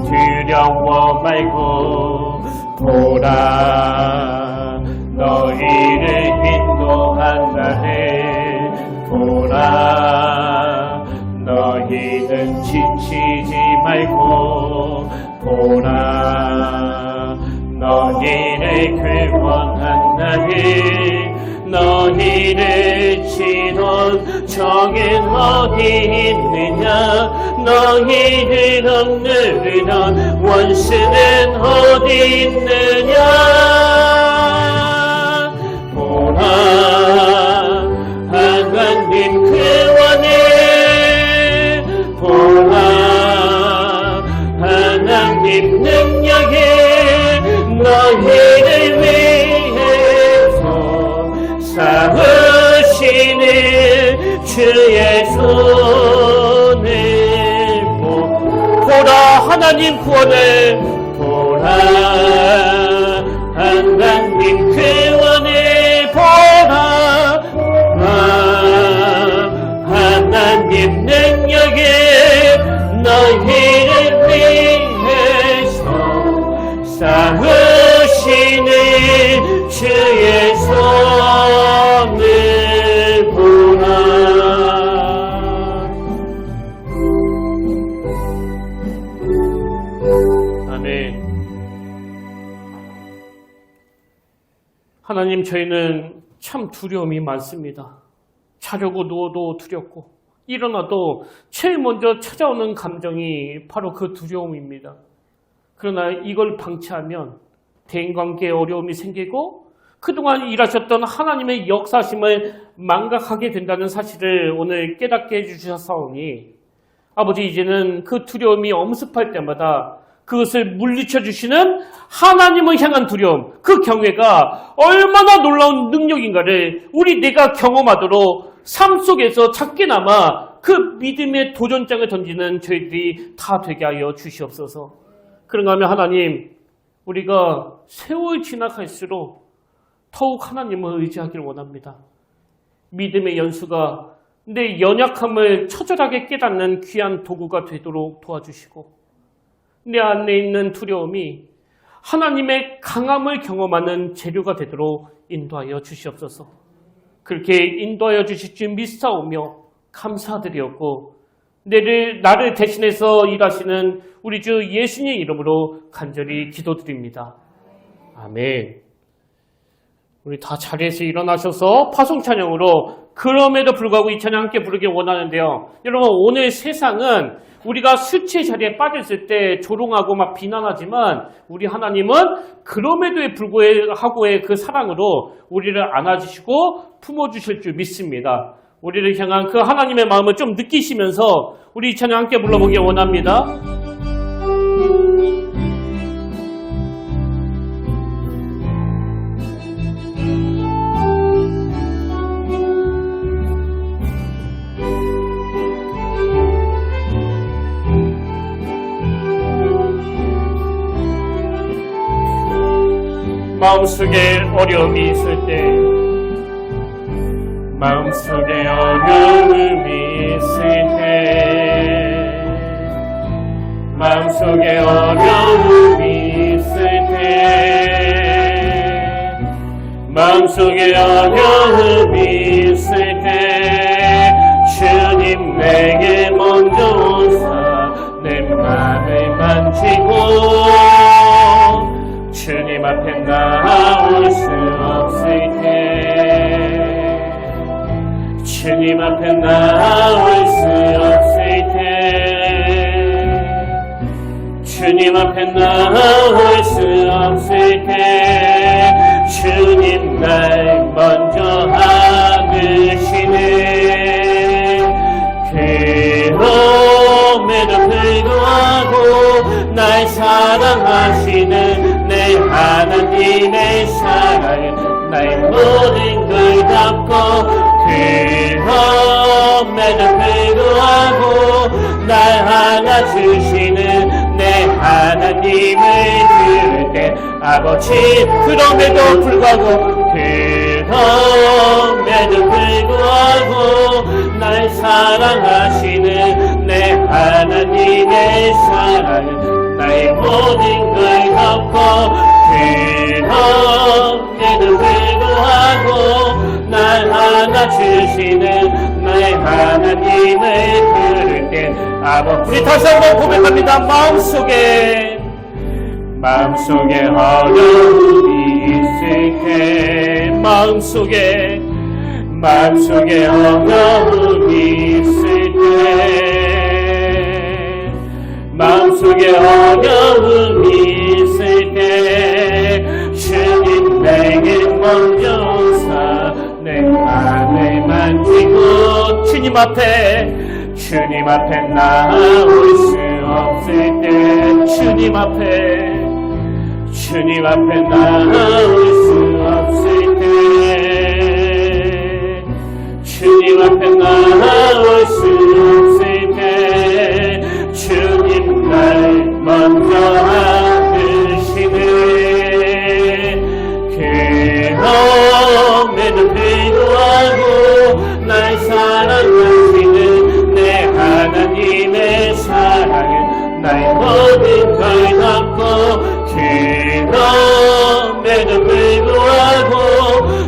두려워 말고 보라 너희를 인도한 나를 보라 너희는 지치지 말고 보라 너희를 구원한 나를 너희를 치던 적은 어디 있느냐 너희를 억누르던 원수는 어디 있느냐 보라 하나님 구원해 보라 하나님 능력에 너희를 위해서 싸우시는 주의 손을 보라 하나님 구원을 보라 하나님 구원을 보라 하나님 능력에 너희를 위해서 싸우시는 주의 손을 보라. 아멘. 하나님, 저희는 참 두려움이 많습니다. 자려고 누워도 두렵고 일어나도 제일 먼저 찾아오는 감정이 바로 그 두려움입니다. 그러나 이걸 방치하면 대인관계에 어려움이 생기고 그동안 일하셨던 하나님의 역사심을 망각하게 된다는 사실을 오늘 깨닫게 해주셨사오니 아버지, 이제는 그 두려움이 엄습할 때마다 그것을 물리쳐 주시는 하나님을 향한 두려움, 그 경외가 얼마나 놀라운 능력인가를 우리 내가 경험하도록 삶 속에서 작게나마 그 믿음의 도전장을 던지는 저희들이 다 되게 하여 주시옵소서. 그런가 하면 하나님, 우리가 세월 지나갈수록 더욱 하나님을 의지하기를 원합니다. 믿음의 연수가 내 연약함을 처절하게 깨닫는 귀한 도구가 되도록 도와주시고 내 안에 있는 두려움이 하나님의 강함을 경험하는 재료가 되도록 인도하여 주시옵소서. 그렇게 인도하여 주실 줄 믿사오며 감사드리었고 나를 대신해서 일하시는 우리 주 예수님의 이름으로 간절히 기도드립니다. 아멘. 우리 다 자리에서 일어나셔서 파송 찬양으로 그럼에도 불구하고 이 찬양 함께 부르기 원하는데요. 여러분, 오늘 세상은 우리가 수치의 자리에 빠졌을 때 조롱하고 막 비난하지만 우리 하나님은 그럼에도 불구하고의 그 사랑으로 우리를 안아주시고 품어주실 줄 믿습니다. 우리를 향한 그 하나님의 마음을 좀 느끼시면서 우리 이 찬양 함께 불러보기 원합니다. 마음속에 어려움이 있을 때 마음속에 어려움이 있을 때 마음속에 어려움이 있을 때 마음속에 어려움이 있을 때 주님 내게 먼저 오사 내 맘을 만지고 주님 앞에 나올 수 없을 때 주님 앞에 나올 수 없을 때 주님 앞에 나올 수 없을 때 주님 날 먼저 안으시네. 그럼에도 불구하고 날 사랑하시는 내 하나님의 사랑은 나의 모든 걸 덮고 그럼에도 불구하고 날 안아주시는 내 하나님을 들을 때 아버지, 그럼에도 불구하고 날 사랑하시는 내 하나님의 사랑은 나의 모든 걸 덮고 그럼에도 불구하고 날 안아주시는 나의 하나님을 부를 때 아버지 우리 다시 한번 고백합니다. 마음속에 어려움이 있을 때 마음속에 어려움이 있을 때 마음속에 어려움이 있을 때 주님 내게 먼저 오사 내 맘을 만지고 주님 앞에 나올 수 없을 때 주님 앞에 나올 수 없을 때 주님 앞에 나올 수 없을 때 주님 날 먼저 안으시네 그럼에도 불구하고 날 사랑하시는 내 하나님의 사랑은 나의 모든 걸 덮고 그럼에도 불구하고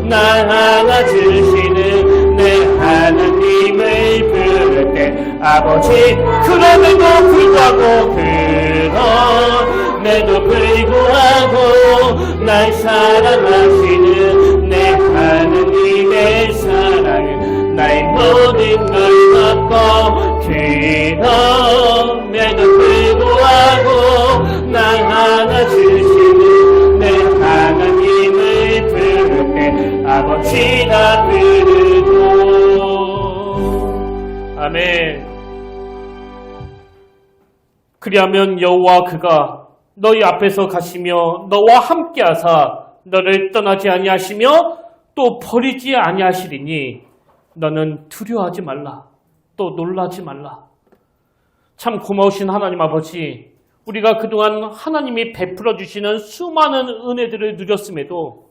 날 안아주시는 내 하나님을 부를 때 아버지 그럼에도 불구하고 날 사랑하시는 내 하나님의 사랑은 나의 모든 걸 덮고 그럼에도 불구하고 날 안아주시는 내 하나님을 부를 때 아버지 나 부르고 아멘. 그리하면 여호와 그가 너희 앞에서 가시며 너와 함께하사 너를 떠나지 아니하시며 또 버리지 아니하시리니 너는 두려워하지 말라 또 놀라지 말라. 참 고마우신 하나님 아버지, 우리가 그동안 하나님이 베풀어 주시는 수많은 은혜들을 누렸음에도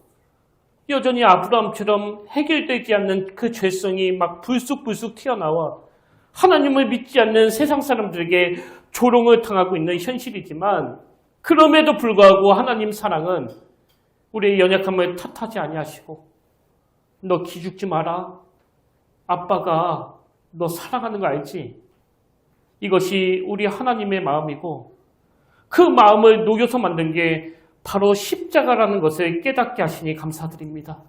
여전히 아브라함처럼 해결되지 않는 그 죄성이 막 불쑥불쑥 튀어나와 하나님을 믿지 않는 세상 사람들에게 조롱을 당하고 있는 현실이지만 그럼에도 불구하고 하나님 사랑은 우리의 연약함을 탓하지 아니하시고 너 기죽지 마라. 아빠가 너 사랑하는 거 알지? 이것이 우리 하나님의 마음이고 그 마음을 녹여서 만든 게 바로 십자가라는 것을 깨닫게 하시니 감사드립니다.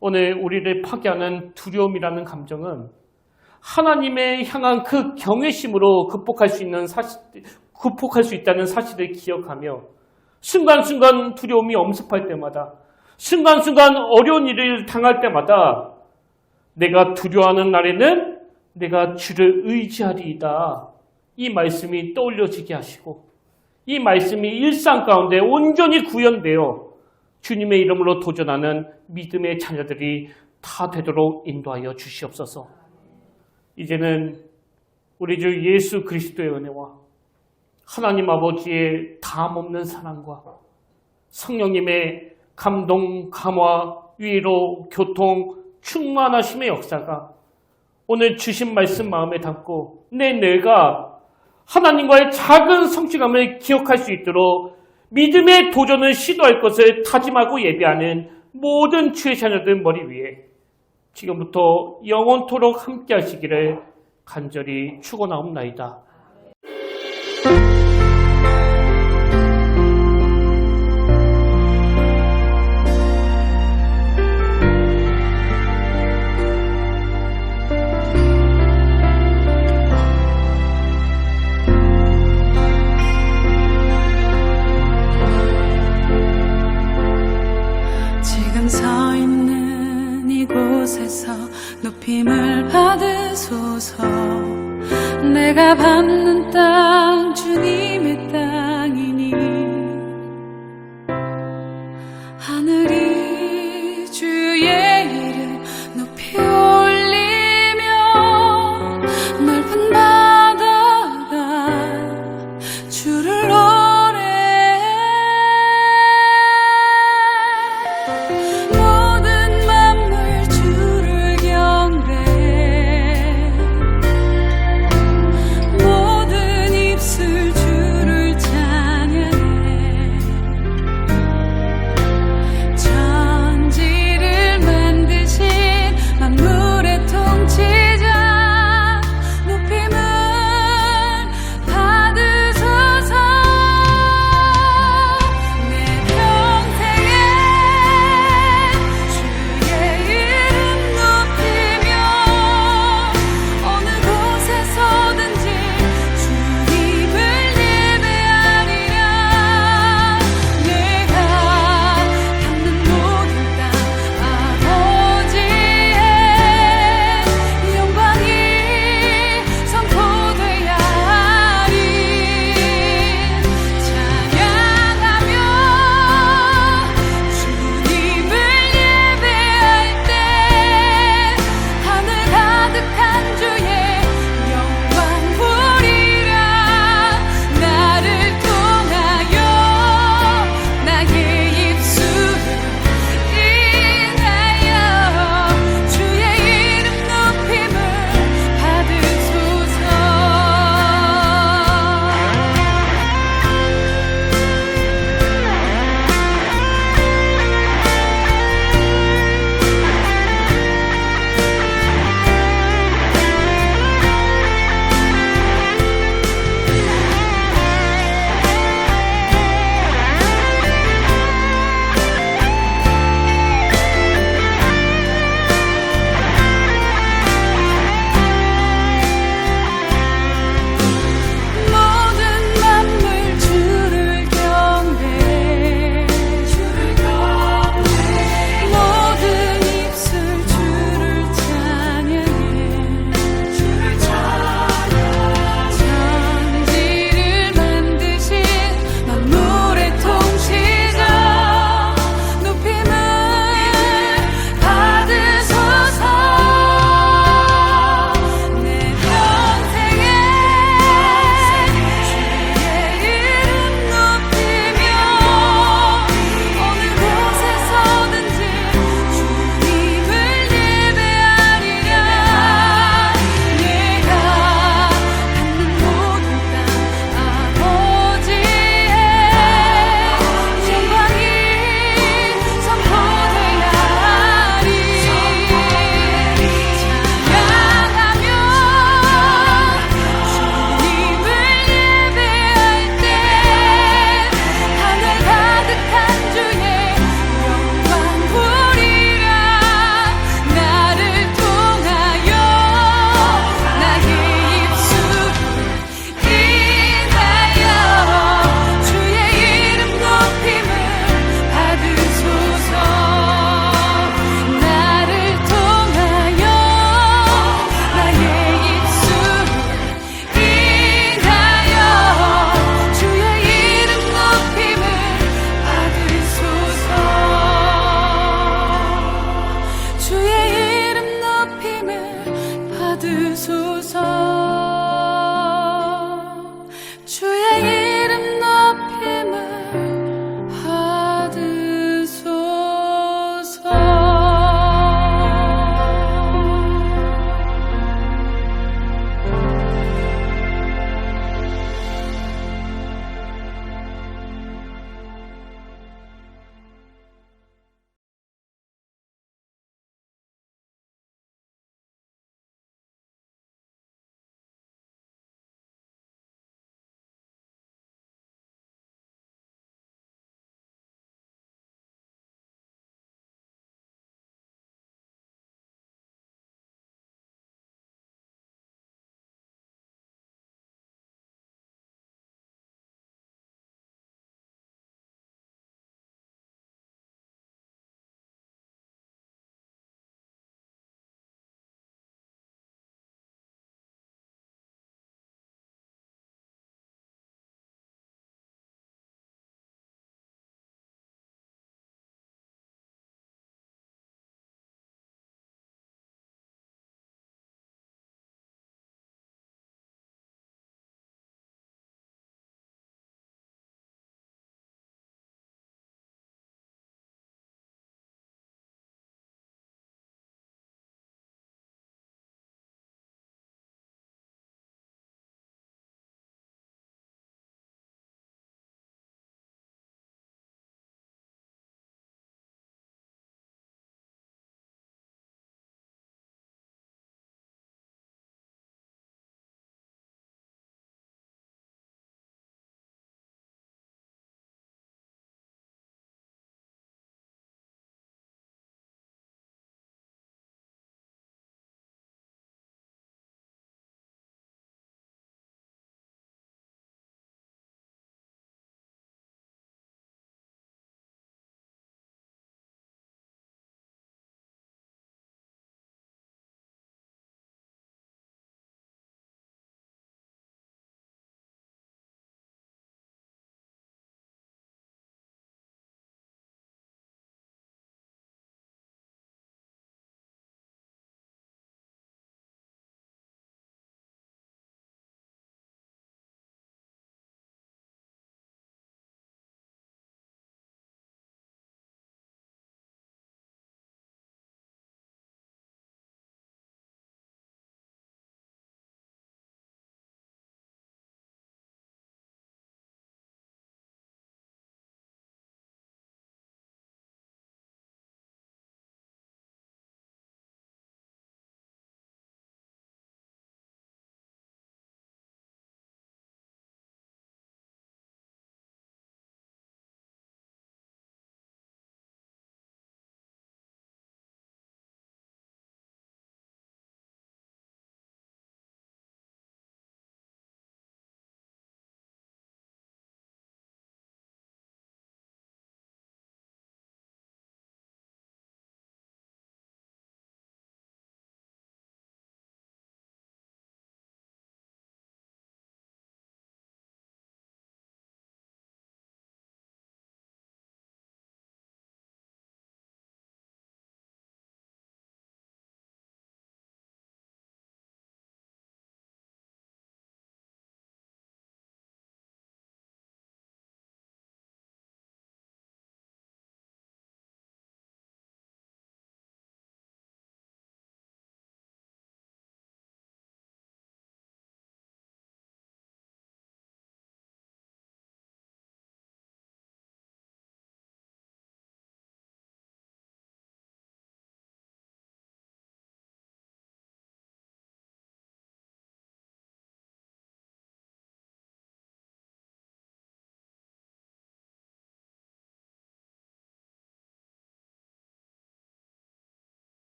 오늘 우리를 파괴하는 두려움이라는 감정은 하나님의 향한 그 경외심으로 극복할 수 있다는 사실을 기억하며 순간순간 두려움이 엄습할 때마다 순간순간 어려운 일을 당할 때마다 내가 두려워하는 날에는 내가 주를 의지하리이다. 이 말씀이 떠올려지게 하시고 이 말씀이 일상 가운데 온전히 구현되어 주님의 이름으로 도전하는 믿음의 자녀들이 다 되도록 인도하여 주시옵소서. 이제는 우리 주 예수 그리스도의 은혜와 하나님 아버지의 다함없는 사랑과 성령님의 감동, 감화, 위로, 교통, 충만하심의 역사가 오늘 주신 말씀 마음에 담고 내 뇌가 하나님과의 작은 성취감을 기억할 수 있도록 믿음의 도전을 시도할 것을 다짐하고 예배하는 모든 주의 자녀들 머리 위에 지금부터 영원토록 함께 하시기를 간절히 축원하옵나이다. 서 있는 이곳에서 높임을 받으소서. 내가 밟는 땅 주님의 땅